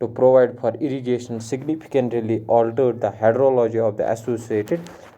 to provide for irrigation, significantly altered the hydrology of the associated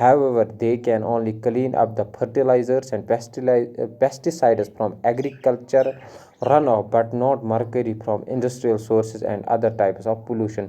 However, they can only clean up the fertilizers and pesticides from agriculture runoff, but not mercury from industrial sources and other types of pollution।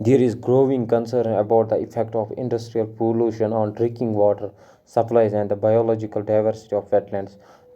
There is growing concern about the effect of industrial pollution on drinking water supplies and the biological diversity of wetlands।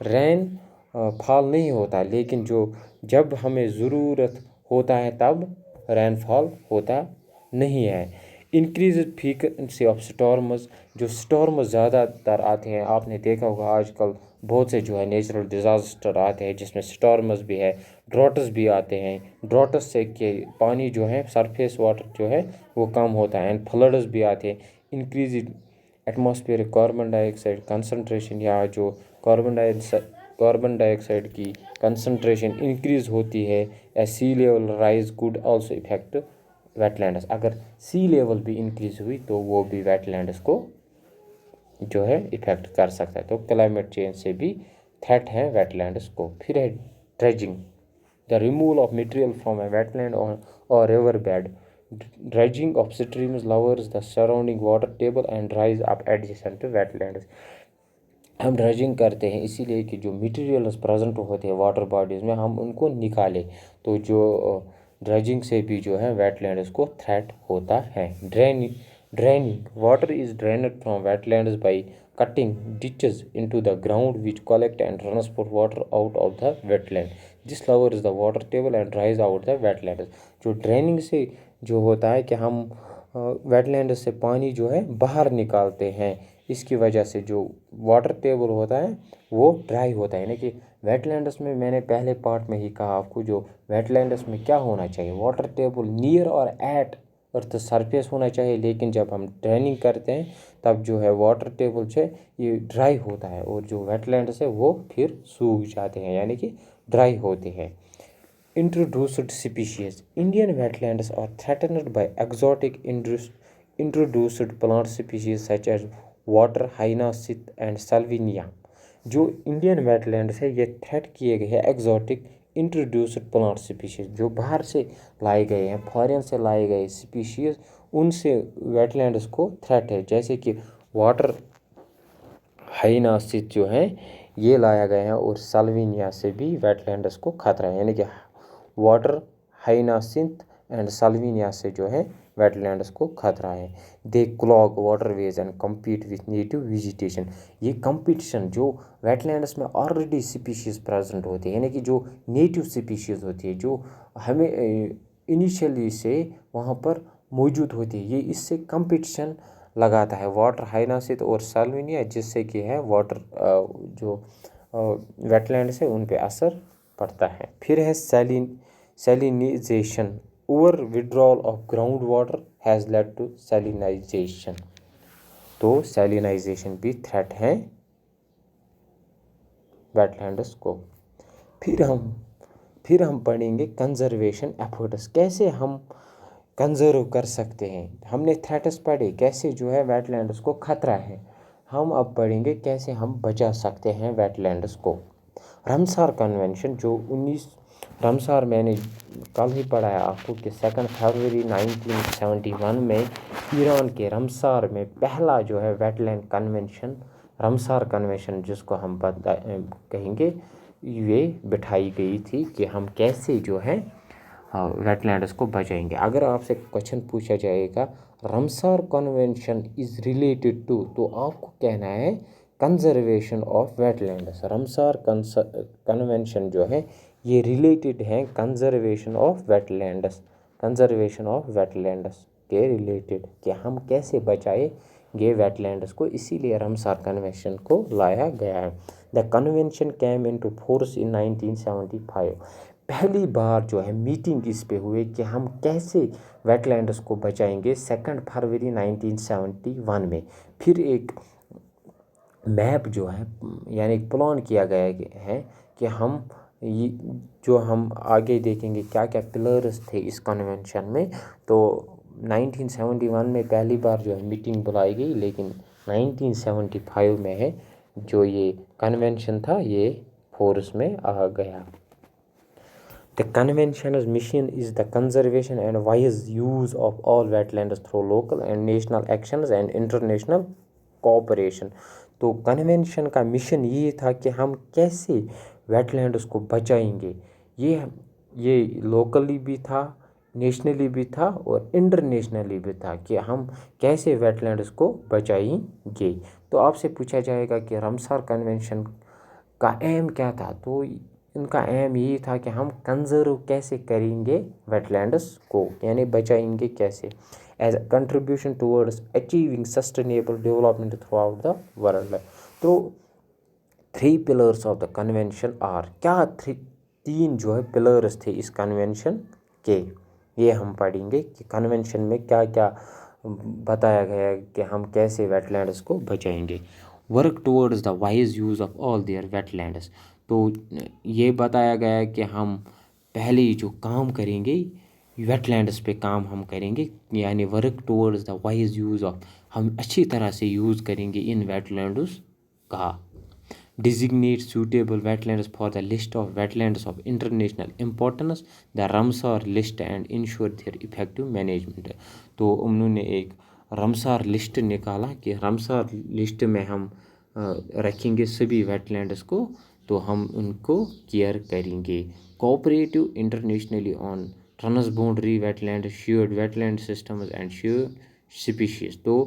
رین فال نہیں ہوتا، لیکن جب ہمیں ضرورت ہوتا ہے تب رین فال ہوتا نہیں ہے۔ انکریزڈ فریکوینسی آف سٹارمز، جو سٹارمز زیادہ تر آتے ہیں، آپ نے دیکھا ہوگا آج کل بہت سے جو ہے نیچرل ڈیزاسٹر آتے ہیں جس میں سٹارمز بھی ہے، ڈراٹس بھی آتے ہیں۔ ڈراٹس سے کہ پانی جو ہے سرفیس واٹر جو ہے وہ کم ہوتا ہے، اینڈ فلڈز بھی آتے ہیں۔ Increased atmospheric carbon dioxide concentration, یا جو کاربن ڈائی آکسائڈ کی کنسنٹریشن انکریز ہوتی ہے، sea level rise could also affect wetlands. اگر سی لیول بھی انکریز ہوئی تو وہ بھی ویٹ لینڈس کو جو ہے افیکٹ کر سکتا ہے۔ تو کلائمیٹ چینج سے بھی تھریٹ ہے ویٹ لینڈس کو۔ پھر ہے dredging, the removal of material from a wetland اور river bed. Dredging of streams lowers the surrounding water table and dries up adjacent wetlands. ہم ڈریجنگ کرتے ہیں اسی لیے کہ جو مٹیریلز پریزنٹ ہوتے ہیں واٹر باڈیز میں ہم ان کو نکالیں، تو جو ڈریجنگ سے بھی جو ہے ویٹ لینڈس کو تھریٹ ہوتا ہے۔ Draining, water is drained from wetlands by cutting ditches into the ground which collect and transport water out of the wetland. This lowers the water table and dries out the wetlands. جو draining سے جو ہوتا ہے کہ ہم wait land سے پانی جو ہے باہر نکالتے ہیں، اس کی وجہ سے جو واٹر ٹیبل ہوتا ہے وہ ڈرائی ہوتا ہے۔ یعنی کہ ویٹ لینڈس میں نے پہلے پارٹ میں ہی کہا آپ کو، جو ویٹ لینڈس میں کیا ہونا چاہیے، واٹر ٹیبل نیئر اور ایٹ ارتھ سرفیس ہونا چاہیے، لیکن جب ہم ڈریننگ کرتے ہیں تب جو ہے واٹر ٹیبل سے یہ ڈرائی ہوتا ہے، اور جو ویٹ لینڈس ہے وہ پھر سوکھ جاتے ہیں، یعنی کہ ڈرائی ہوتے ہیں۔ Introduced species, Indian wetlands are threatened by exotic introduced plant species such as water hyacinths and salvinia. جو انڈین ویٹ لینڈس ہے یہ تھریٹ کیے گئے ہیں ایگزاٹک انٹروڈیوسڈ پلانٹ سپیشیز، جو باہر سے لائے گئے ہیں، فارن سے لائے گئے سپیشیز، ان سے ویٹ لینڈس کو تھریٹ ہے۔ جیسے کہ واٹر ہائیناسس جو ہیں یہ لایا گیا ہے، اور سالوینیا سے بھی ویٹ لینڈس کو خطرہ ہے، یعنی کہ واٹر ہائیناسس اینڈ سالوینیا سے جو ہے ویٹ لینڈس کو خطرہ ہے۔ They clog waterways and compete with native vegetation. یہ کمپٹیشن جو ویٹ لینڈس میں آلریڈی سپیشیز پریزنٹ ہوتی ہے، یعنی کہ جو نیٹو سپیشیز ہوتی ہے، جو ہمیں انیشلی سے وہاں پر موجود ہوتی ہے، یہ اس سے کمپٹیشن لگاتا ہے واٹر ہائیناسس اور سالوینیا، جس سے کہ ہے واٹر جو ویٹ لینڈس ہے ان پہ اثر پڑتا ہے۔ پھر ہے salinization, over withdrawal of groundwater has led to salinization. تو سیلینائزیشن بھی تھریٹ ہے ویٹ لینڈس کو۔ پھر ہم پڑھیں گے کنزرویشن ایفرٹس، کیسے ہم کنزرو کر سکتے ہیں۔ ہم نے تھریٹس پڑھے کیسے جو ہے ویٹ لینڈس کو خطرہ ہے، ہم اب پڑھیں گے کیسے ہم بچا سکتے ہیں ویٹ لینڈس کو۔ رمسار کنونشن، جو رمسار میں نے کل ہی پڑھا ہے آپ کو کہ 2 فروری 1971 میں ایران کے رمسار میں پہلا جو ہے ویٹ لینڈ کنونشن، رمسار کنونشن جس کو ہم کہیں گے، یہ بٹھائی گئی تھی کہ ہم کیسے جو ہے ویٹ لینڈس کو بچائیں گے۔ اگر آپ سے کویشچن پوچھا جائے گا Ramsar convention is related to, تو آپ کو کہنا ہے conservation of wetlands. Ramsar convention جو ہے یہ ریلیٹڈ ہیں conservation of wetlands, conservation of wetlands کے ریلیٹڈ، کہ ہم کیسے بچائیں گے ویٹ لینڈس کو، اسی لیے رمسار کنونشن کو لایا گیا ہے۔ دا کنونشن کیم انٹو فورس ان 1975۔ پہلی بار جو ہے میٹنگ اس پہ ہوئی کہ ہم کیسے ویٹ لینڈس کو بچائیں گے 2 فروری 1971 میں۔ پھر ایک میپ جو ہے یعنی پلان کیا گیا ہے کہ ہم جو ہم آگے دیکھیں گے کیا کیا پلرز تھے اس کنونشن میں۔ تو 1971 میں پہلی بار جو ہے میٹنگ بلائی گئی، لیکن 1975 میں ہے جو یہ کنونشن تھا یہ فورس میں آ گیا۔ The convention's mission is the conservation and wise use of all wetlands through local and national actions and international cooperation۔ تو کنونشن کا مشن یہ تھا کہ ہم کیسے ویٹ لینڈس کو بچائیں گے، یہ لوکلی بھی تھا، نیشنلی بھی تھا اور انٹرنیشنلی بھی تھا، کہ ہم کیسے ویٹ لینڈس کو بچائیں گے۔ تو آپ سے پوچھا جائے گا کہ رمسار کنونشن کا ایم کیا تھا؟ تو ان کا ایم یہی تھا کہ ہم کنزرو کیسے کریں گے ویٹ لینڈس کو، یعنی بچائیں گے کیسے، as a contribution towards achieving sustainable development throughout the world. تو 3 pillars of the convention are, کیا تین جو ہے پلرس تھے اس کنونشن کے، یہ ہم پڑھیں گے کہ کنونشن میں کیا کیا بتایا گیا ہے کہ ہم کیسے ویٹ لینڈس کو بچائیں گے. Work towards the wise use of all their wetlands, تو یہ بتایا گیا ہے کہ ہم پہلے ہی جو کام کریں گے ویٹ لینڈس پہ کام ہم کریں گے، یعنی work towards the wise use of, ہم اچھی طرح سے یوز کریں گے ان ویٹ لینڈس کا. Designate suitable wetlands for the list of wetlands of international importance the Ramsar list and ensure their effective management. تو انہوں نے ایک رمسار لسٹ نکالا کہ رمسار لسٹ میں ہم رکھیں گے سبھی ویٹ لینڈس کو، تو ہم ان کو کیئر کریں گے. Cooperate internationally on transboundary wetland, shared wetland systems and share species. تو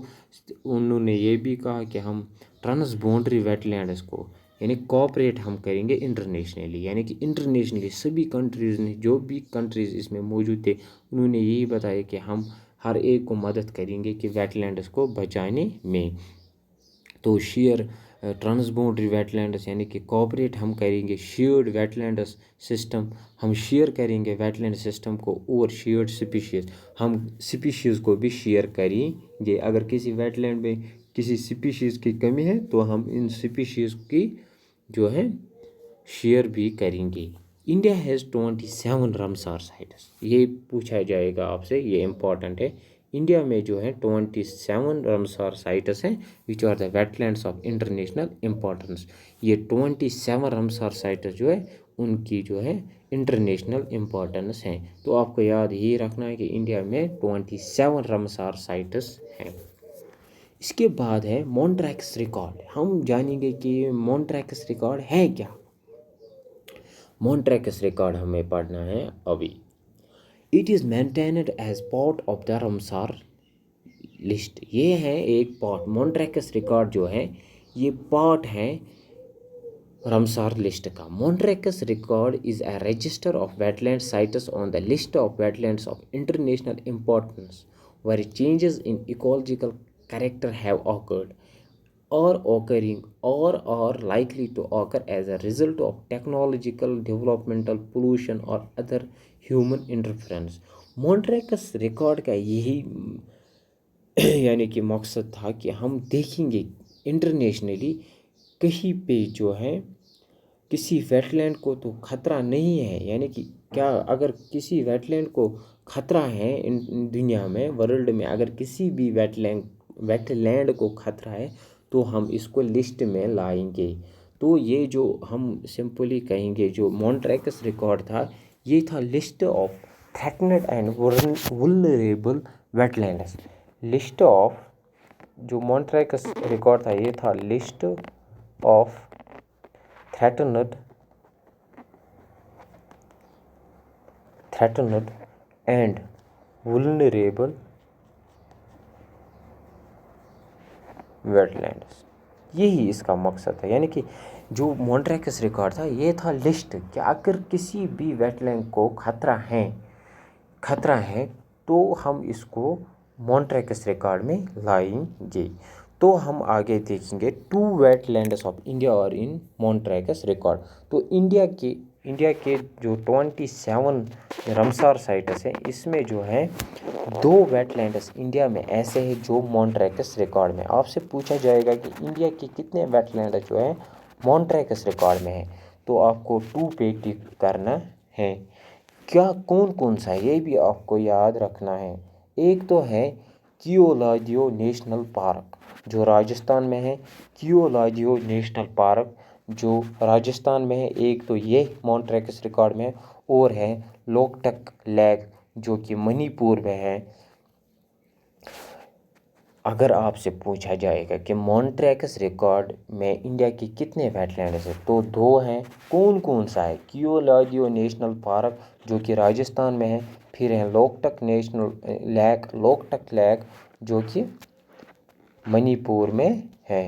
انہوں نے یہ بھی کہا کہ ہم ٹرانس باؤنڈری ویٹ لینڈس کو یعنی کوآپریٹ ہم کریں گے انٹرنیشنلی، یعنی کہ انٹرنیشنلی سبھی کنٹریز نے، جو بھی کنٹریز اس میں موجود تھے، انہوں نے یہی بتایا کہ ہم ہر ایک کو مدد کریں گے کہ ویٹ لینڈس کو بچانے میں. تو share transboundary wetlands یعنی کہ کوآپریٹ ہم کریں گے. شیئرڈ ویٹ لینڈس سسٹم، ہم شیئر کریں گے ویٹ لینڈ سسٹم کو. اور شیئرڈ سپیشیز، ہم سپیشیز کو بھی شیئر کریں گے. اگر کسی ویٹ لینڈ میں کسی سپیشیز کی کمی ہے تو ہم ان سپیشیز کی جو ہے شیئر بھی کریں گے. انڈیا ہیز 27 رمسار سائٹس، یہ پوچھا جائے گا آپ سے، یہ امپورٹنٹ ہے. انڈیا میں جو ہے 27 رمسار سائٹس ہیں which are the wetlands of international importance. یہ 27 رمسار سائٹس جو ہے ان کی جو ہے انٹرنیشنل امپورٹنس ہیں. تو آپ کو یاد یہی رکھنا ہے کہ انڈیا میں 27 رمسار سائٹس ہیں. اس کے بعد ہے مونٹریکس ریکارڈ. ہم جانیں گے کہ مونٹریکس ریکارڈ ہے کیا. مونٹریکس ریکارڈ ہمیں پڑھنا ہے ابھی. It is maintained as part of the Ramsar list. یہ ہے ایک پارٹ، مونٹریکس ریکارڈ جو ہے یہ پارٹ ہے رمسار لسٹ کا. Montreux record is a register of wetland sites on the list of wetlands of international importance where changes in ecological character have occurred or occurring or are likely to occur as a result of technological developmental pollution or other human interference. Montreux record کا یہی یعنی کہ مقصد تھا کہ ہم دیکھیں گے انٹرنیشنلی کہیں پہ جو ہے کسی ویٹ لینڈ کو تو خطرہ نہیں ہے، یعنی کہ کیا اگر کسی ویٹ لینڈ کو خطرہ ہے دنیا میں، ورلڈ میں اگر کسی بھی ویٹ لینڈ کو خطرہ ہے تو ہم اس کو لسٹ میں لائیں گے. تو یہ جو ہم سمپلی کہیں گے جو مونٹریکس ریکارڈ تھا یہ تھا list of threatened and vulnerable wetlands. List of جو مونٹریکس ریکارڈ تھا یہ تھا list of threatened and vulnerable wetlands. یہی اس کا مقصد تھا، یعنی کہ جو مونٹریکس ریکارڈ تھا یہ تھا لسٹ کہ اگر کسی بھی ویٹ لینڈ کو خطرہ ہے تو ہم اس کو مونٹریکس ریکارڈ میں لائیں گے. تو ہم آگے دیکھیں گے 2 ویٹ لینڈس آف انڈیا اور ان مونٹریکس ریکارڈ. تو انڈیا کے جو 27 رمسار سائٹس ہیں اس میں جو ہے 2 ویٹ لینڈس انڈیا میں ایسے ہیں جو مونٹریکس ریکارڈ میں. آپ سے پوچھا جائے گا کہ انڈیا کے کتنے ویٹ لینڈس جو ہیں مونٹریکس ریکارڈ میں ہیں، تو آپ کو 2 پہ ٹک کرنا ہے. کیا کون سا ہے یہ بھی آپ کو یاد رکھنا ہے. ایک تو ہے کیولادیو نیشنل پارک جو راجستھان میں ہے، کیولادیو نیشنل پارک جو راجستھان میں ہے، ایک تو یہ مونٹریکس ریکارڈ میں ہے، اور ہے لوکٹک لیک جو کہ منی پور میں ہے. اگر آپ سے پوچھا جائے گا کہ مونٹریکس ریکارڈ میں انڈیا کی کتنے ویٹ لینڈز ہیں تو 2 ہیں. کون سا ہے؟ کیولادیو نیشنل پارک جو کہ راجستھان میں ہے، پھر ہے لوکٹک لیک جو کہ منی پور میں ہے.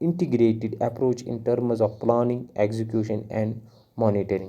integrated approach in terms of planning, execution and monitoring।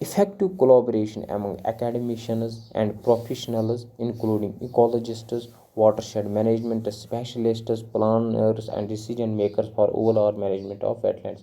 effective collaboration among academicians and professionals including ecologists, watershed management specialists, planners and decision makers for overall management of wetlands।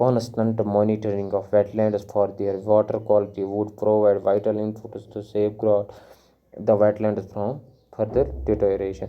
constant monitoring of wetlands for their water quality would provide vital inputs to safeguard the wetlands from further deterioration।